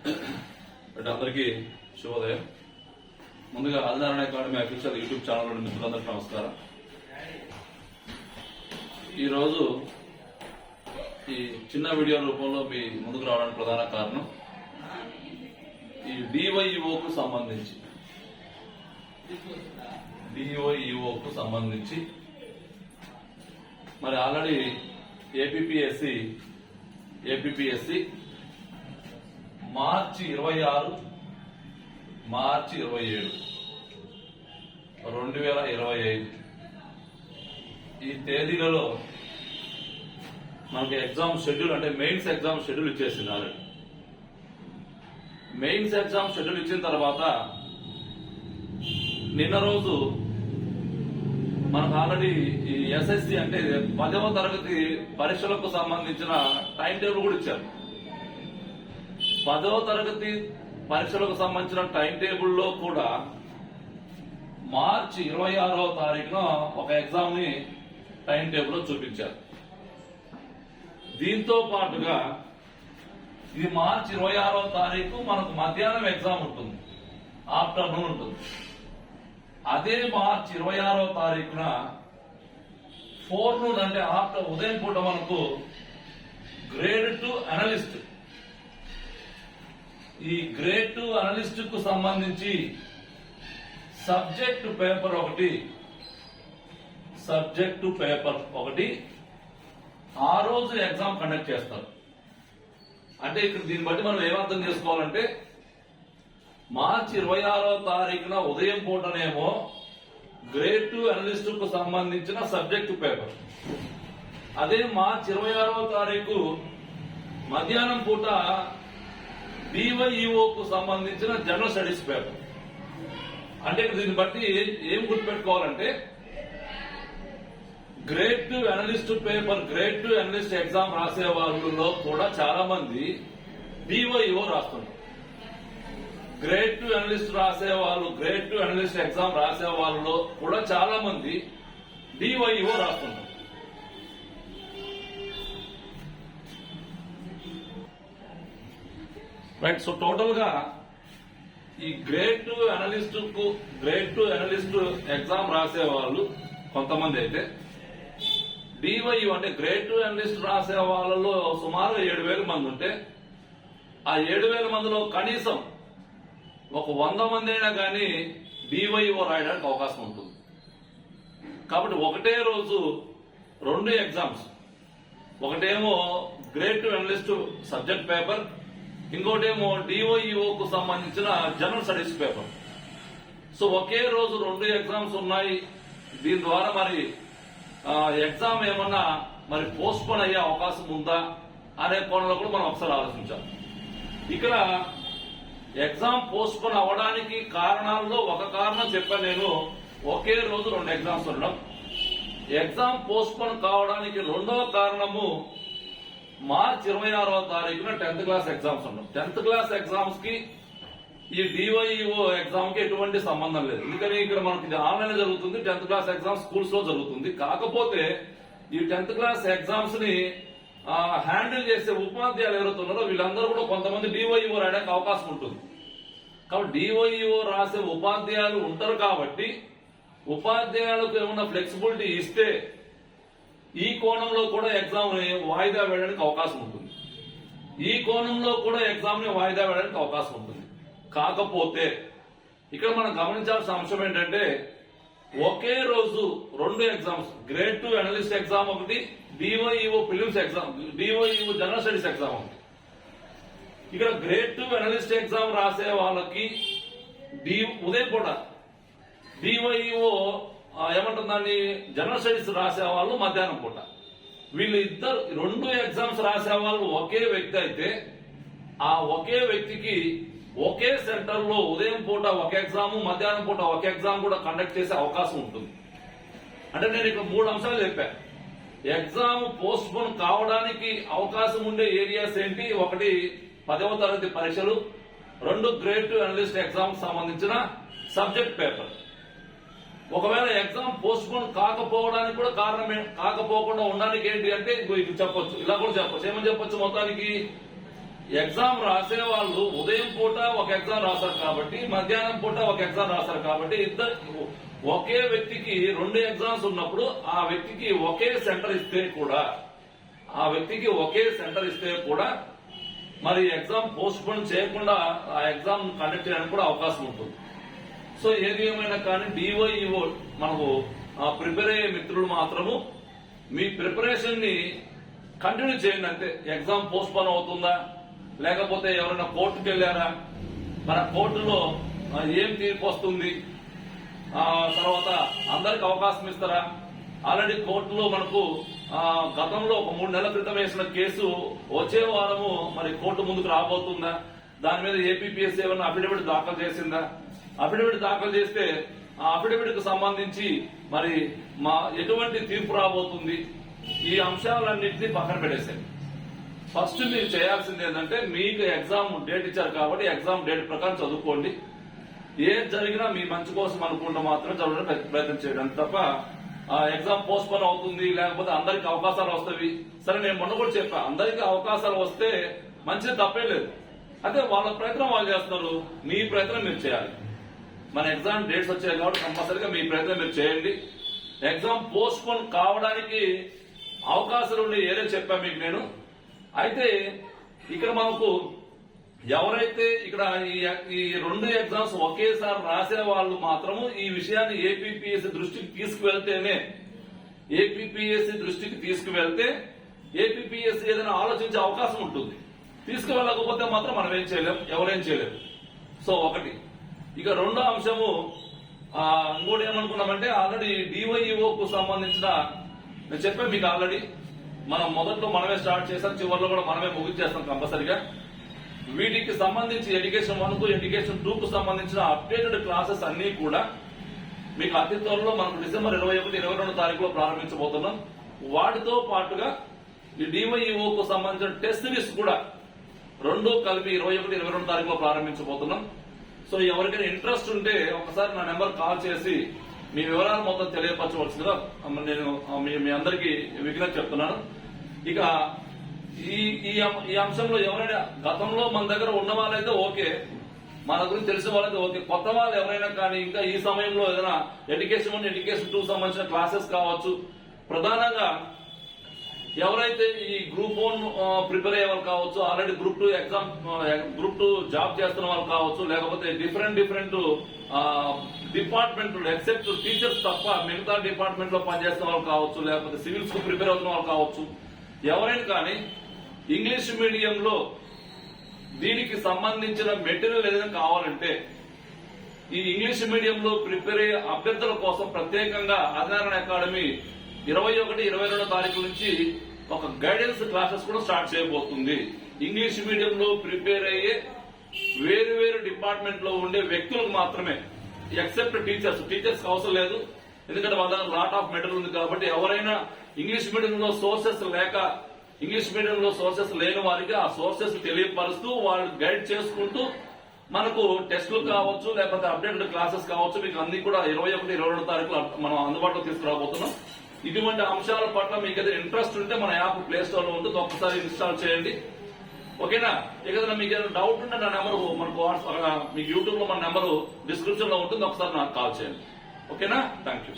అందరికీ శుభోదయం. ముందుగా Adinarayana academy official YouTube channel మిత్రులందరికీ నమస్కారం. ఈరోజు ఈ చిన్న వీడియో రూపంలో మీ ముందుకు రావడానికి ప్రధాన కారణం ఈ డివైఈఓకు సంబంధించి మరి ఆల్రెడీ ఏపీపీఎస్సి మార్చి 26, మార్చి 27, 2025 ఈ తేదీలలో మనకి ఎగ్జామ్ షెడ్యూల్ అంటే మెయిన్స్ ఎగ్జామ్ షెడ్యూల్ ఇచ్చేసింది. ఆల్రెడీ మెయిన్స్ ఎగ్జామ్ షెడ్యూల్ ఇచ్చిన తర్వాత నిన్న రోజు మనకు ఆల్రెడీ ఈ ఎస్ఎస్సి అంటే 10వ తరగతి పరీక్షలకు సంబంధించిన టైం టేబుల్ కూడా ఇచ్చారు. 10వ తరగతి పరీక్షలకు సంబంధించిన టైం టేబుల్లో కూడా మార్చి 26వ తారీఖున ఒక ఎగ్జామ్ ని టైం టేబుల్ లో చూపించారు. దీంతో పాటుగా ఇది మార్చి 26వ తారీఖు మనకు మధ్యాహ్నం ఎగ్జామ్ ఉంటుంది, ఆఫ్టర్నూన్ ఉంటుంది. అదే మార్చి 26వ తారీఖున ఫోర్నూన్ అంటే ఆఫ్టర్ ఉదయం పూట మనకు గ్రేడ్ 2 అనలిస్ట్, ఈ గ్రేడ్ 2 అనలిస్ట్ కు సంబంధించి సబ్జెక్టు పేపర్ ఒకటి ఆ రోజు ఎగ్జామ్ కండక్ట్ చేస్తారు. అంటే ఇక్కడ దీన్ని బట్టి మనం ఏమర్థం చేసుకోవాలంటే మార్చి 26వ తారీఖున ఉదయం పూటనేమో గ్రేడ్ 2 అనలిస్ట్ కు సంబంధించిన సబ్జెక్టు పేపర్, అదే మార్చి 26వ తారీఖు మధ్యాహ్నం పూట డివైఈఓకు సంబంధించిన జనరల్ స్టడీస్ పేపర్. అంటే దీన్ని బట్టి ఏం గుర్తుపెట్టుకోవాలంటే grade 2 analyst paper, grade 2 analyst exam రాసే వాళ్ళలో కూడా చాలా మంది డివైఈఓ రాస్తున్నారు. గ్రేడ్ 2 అనలిస్ట్ రాసే వాళ్ళు, గ్రేడ్ 2 అనలిస్ట్ ఎగ్జామ్ రాసే వాళ్ళలో కూడా చాలా మంది డివైఈఓ రాస్తున్నారు. రైట్. సో టోటల్ గా ఈ గ్రేడ్ 2 అనలిస్ట్ ఎగ్జామ్ రాసే వాళ్ళు కొంతమంది అయితే డివైఈఓ అంటే గ్రేడ్ 2 అనలిస్ట్ రాసే వాళ్ళలో సుమారు 7,000 మంది ఉంటే ఆ 7,000 మందిలో కనీసం ఒక 100 మంది అయినా కానీ డివైఈఓ రాయడానికి అవకాశం ఉంటుంది. కాబట్టి ఒకటే రోజు 2 ఎగ్జామ్స్, ఒకటేమో గ్రేడ్ 2 అనలిస్ట్ సబ్జెక్ట్ పేపర్, ఇంకోటేమో డివైఈఓకు సంబంధించిన జనరల్ స్టడీస్ పేపర్. సో ఒకే రోజు 2 ఎగ్జామ్స్ ఉన్నాయి. దీని ద్వారా మరి ఎగ్జామ్ ఏమన్నా మరి పోస్ట్ పోన్ అయ్యే అవకాశం ఉందా అనే కోణంలో కూడా మనం ఒకసారి ఆలోచించాం. ఇక్కడ ఎగ్జామ్ పోస్ట్ పోన్ అవడానికి కారణాల్లో ఒక కారణం చెప్పాను నేను, ఒకే రోజు 2 ఎగ్జామ్స్ ఉండడం. ఎగ్జామ్ పోస్ట్ పోన్ కావడానికి రెండవ కారణము మార్చి 26వ తారీఖున 10th క్లాస్ ఎగ్జామ్స్ ఉండడం. 10th క్లాస్ ఎగ్జామ్స్ కి ఈ డివైఈఓ ఎగ్జామ్ కి ఎటువంటి సంబంధం లేదు. ఎందుకని ఇక్కడ మనకి ఆన్లైన్ జరుగుతుంది, 10th క్లాస్ ఎగ్జామ్ స్కూల్స్ లో జరుగుతుంది. కాకపోతే ఈ 10th క్లాస్ ఎగ్జామ్స్ ని హ్యాండిల్ చేసే ఉపాధ్యాయులు ఎవరైతే ఉన్నారో వీళ్ళందరూ కూడా కొంతమంది డివైఈఓ రాయడానికి అవకాశం ఉంటుంది. కాబట్టి డివైఈఓ రాసే ఉపాధ్యాయులు ఉంటారు. కాబట్టి ఉపాధ్యాయులకు ఏమన్నా ఫ్లెక్సిబిలిటీ ఇస్తే ఈ కోణంలో కూడా ఎగ్జామ్ ని వాయిదా వేయడానికి అవకాశం ఉంటుంది. ఈ కోణంలో కూడా ఎగ్జామ్ ని వాయిదా వేయడానికి అవకాశం ఉంటుంది. కాకపోతే ఇక్కడ మనం గమనించాల్సిన అంశం ఏంటంటే ఒకే రోజు 2 ఎగ్జామ్స్, గ్రేడ్ 2 అనలిస్ట్ ఎగ్జామ్ ఒకటి, DyEO prelims exam, DyEO general studies exam ఒకటి. ఇక్కడ గ్రేడ్ 2 అనలిస్ట్ ఎగ్జామ్ రాసే వాళ్ళకి ఉదయం పూట, డివైఈఓ ఏమంటుందండి జనరల్ స్టడీస్ రాసే వాళ్ళు మధ్యాహ్నం పూట. వీళ్ళు 2 ఎగ్జామ్స్ రాసే వాళ్ళు ఒకే వ్యక్తి అయితే ఆ ఒకే వ్యక్తికి ఒకే సెంటర్ లో ఉదయం పూట ఒక ఎగ్జామ్, మధ్యాహ్నం పూట ఒక ఎగ్జామ్ కూడా కండక్ట్ చేసే అవకాశం ఉంటుంది. అంటే నేను ఇక్కడ 3 అంశాలు చెప్పాను. ఎగ్జామ్ పోస్ట్ పోన్ కావడానికి అవకాశం ఉండే ఏరియాస్ ఏంటి? 1 10వ తరగతి పరీక్షలు, 2 గ్రేడ్ 2 అనలిస్ట్ ఎగ్జామ్ సంబంధించిన సబ్జెక్ట్ పేపర్. ఒకవేళ ఎగ్జామ్ పోస్ట్ పోన్ కాకపోవడానికి కూడా కాకపోకుండా ఉండడానికి ఏంటి అంటే చెప్పొచ్చు, ఇలా కూడా చెప్పొచ్చు. ఏమని చెప్పొచ్చు? మొత్తానికి ఎగ్జామ్ రాసే వాళ్ళు ఉదయం పూట ఒక ఎగ్జామ్ రాశారు కాబట్టి, మధ్యాహ్నం పూట ఒక ఎగ్జామ్ రాశారు కాబట్టి, ఒకే వ్యక్తికి 2 ఎగ్జామ్స్ ఉన్నప్పుడు ఆ వ్యక్తికి ఒకే సెంటర్ ఇస్తే కూడా మరి ఎగ్జామ్ పోస్ట్ పోన్ చేయకుండా ఆ ఎగ్జామ్ కండక్ట్ చేయడానికి కూడా అవకాశం ఉంటుంది. సో ఏది ఏమైనా కానీ డివైఈఓ మనకు ప్రిపేర్ అయ్యే మిత్రులు మాత్రము మీ ప్రిపరేషన్ ని కంటిన్యూ చేయండి. అంతే, ఎగ్జామ్ పోస్ట్ పోన్ అవుతుందా, లేకపోతే ఎవరైనా కోర్టుకు వెళ్లారా, మన కోర్టులో ఏం తీర్పు వస్తుంది, తర్వాత అందరికి అవకాశం ఇస్తారా, ఆల్రెడీ కోర్టులో మనకు గతంలో ఒక 3 నెలల క్రితం వేసిన కేసు వచ్చే వారము మరి కోర్టు ముందుకు రాబోతుందా, దాని మీద ఏపీపీఎస్సీ ఏమైనా అఫిడవిట్ దాఖలు చేసిందా, అఫిడవిట్ దాఖలు చేస్తే ఆ అఫిడవిట్ కు సంబంధించి మరి ఎటువంటి తీర్పు రాబోతుంది, ఈ అంశాలన్నింటినీ పక్కన పెట్టేశారు. ఫస్ట్ మీరు చేయాల్సింది ఏంటంటే, మీకు ఎగ్జామ్ డేట్ ఇచ్చారు కాబట్టి ఎగ్జామ్ డేట్ ప్రకారం చదువుకోండి. ఏం జరిగినా మీ మంచి కోసం అనుకుంటూ మాత్రం చదవడానికి ప్రయత్నం చేయడం తప్ప ఎగ్జామ్ పోస్ట్ పోన్ అవుతుంది, లేకపోతే అందరికి అవకాశాలు వస్తాయి. సరే, నేను మొన్న కూడా చెప్పా, అందరికి అవకాశాలు వస్తే మంచిది, తప్పే లేదు. అదే వాళ్ళ ప్రయత్నం వాళ్ళు చేస్తున్నారు, మీ ప్రయత్నం మీరు చేయాలి. మన ఎగ్జామ్ డేట్స్ వచ్చాయి కాబట్టి కంపల్సరీగా మీ ప్రయత్నం మీరు చేయండి. ఎగ్జామ్ పోస్ట్ పోన్ కావడానికి అవకాశాలు ఉండే ఏదో చెప్పా మీకు నేను. అయితే ఇక్కడ మనకు ఎవరైతే ఇక్కడ ఈ 2 ఎగ్జామ్స్ ఒకేసారి రాసే వాళ్ళు మాత్రము ఈ విషయాన్ని ఏపీపీఎస్సీ దృష్టికి తీసుకువెళ్తే ఏపీపీఎస్సీ ఏదైనా ఆలోచించే అవకాశం ఉంటుంది. తీసుకువెళ్ళకపోతే మాత్రం మనం ఏం చేయలేం, ఎవరేం చేయలేము. సో ఒకటి. ఇక రెండో అంశము ఇంకోటి ఏమనుకున్నామంటే, ఆల్రెడీ డివైఈఓకు సంబంధించిన నేను చెప్పాను మీకు ఆల్రెడీ. మనం మొదట్లో మనమే స్టార్ట్ చేసాం, చివరిలో కూడా మనమే ముగించేస్తాం కంపల్సరిగా. వీటికి సంబంధించి ఎడ్యుకేషన్ 1 కు ఎడ్యుకేషన్ 2 కు సంబంధించిన అప్డేటెడ్ క్లాసెస్ అన్ని కూడా మీకు అతి త్వరలో మనం డిసెంబర్ 21, 22 తారీఖులో ప్రారంభించబోతున్నాం. వాటితో పాటుగా ఈ డివైఈఓ కు సంబంధించిన టెస్ట్ సిరీస్ కూడా 2 కలిపి 21, 22 తారీఖులో ప్రారంభించబోతున్నాం. సో ఎవరికైనా ఇంట్రెస్ట్ ఉంటే ఒకసారి నా నెంబర్ కాల్ చేసి మీ వివరాలు మొత్తం తెలియపరచవలసిందిగా నేను మీ అందరికీ విజ్ఞప్తి చెప్తున్నాను. ఇక ఈ అంశంలో ఎవరైనా గతంలో మన దగ్గర ఉన్న వాళ్ళైతే ఓకే, మన గురించి తెలిసిన వాళ్ళైతే ఓకే, కొత్త వాళ్ళు ఎవరైనా కానీ ఇంకా ఈ సమయంలో ఏదైనా ఎడ్యుకేషన్ 1, ఎడ్యుకేషన్ 2 సంబంధించిన క్లాసెస్ కావచ్చు, ప్రధానంగా ఎవరైతే ఈ గ్రూప్ 1 ప్రిపేర్ అయ్యే వాళ్ళు కావచ్చు, already group 2 exam, group 2 job చేస్తున్న వాళ్ళు కావచ్చు, లేకపోతే డిఫరెంట్ డిపార్ట్మెంట్ ఎక్సెప్ట్ టీచర్స్ తప్ప మిగతా డిపార్ట్మెంట్ లో పనిచేస్తున్న వాళ్ళు కావచ్చు, లేకపోతే సివిల్స్ కు ప్రిపేర్ అవుతున్న వాళ్ళు కావచ్చు, ఎవరైనా కానీ ఇంగ్లీష్ మీడియంలో దీనికి సంబంధించిన మెటీరియల్ ఏదైనా కావాలంటే ఈ ఇంగ్లీష్ మీడియంలో ప్రిపేర్ అయ్యే అభ్యర్థుల కోసం ప్రత్యేకంగా ఆదినారాయణ అకాడమీ 21, 22 తారీఖు నుంచి ఒక గైడెన్స్ క్లాసెస్ కూడా స్టార్ట్ చేయబోతుంది. ఇంగ్లీష్ మీడియంలో ప్రిపేర్ అయ్యే వేరు డిపార్ట్మెంట్ లో ఉండే వ్యక్తులకు మాత్రమే, ఎక్సెప్ట్ టీచర్స్ అవసరం లేదు, ఎందుకంటే వాళ్ళ దగ్గర లాట్ ఆఫ్ మెటీరియల్ ఉంది. కాబట్టి ఎవరైనా ఇంగ్లీష్ మీడియంలో సోర్సెస్ లేని వారికి ఆ సోర్సెస్ తెలియపరుస్తూ వాళ్ళు గైడ్ చేసుకుంటూ మనకు టెస్టులు కావచ్చు, లేకపోతే అప్డేటెడ్ క్లాసెస్ కావచ్చు, మీకు అన్ని కూడా 21, 22 తారీఖులు మనం అందుబాటులో తీసుకురాబోతున్నాం. ఇటువంటి అంశాల పట్ల మీకు ఏదైనా ఇంట్రెస్ట్ ఉంటే మన యాప్ ప్లే స్టోర్ లో ఉంటుంది, ఒక్కసారి ఇన్స్టాల్ చేయండి. ఓకేనా? ఏదైనా మీకు ఏదైనా డౌట్ ఉంటే నా నెంబర్ మనకు మీకు యూట్యూబ్ లో మన నెంబర్ డిస్క్రిప్షన్ లో ఉంటుంది, ఒకసారి నాకు కాల్ చేయండి. ఓకేనా? Thank you.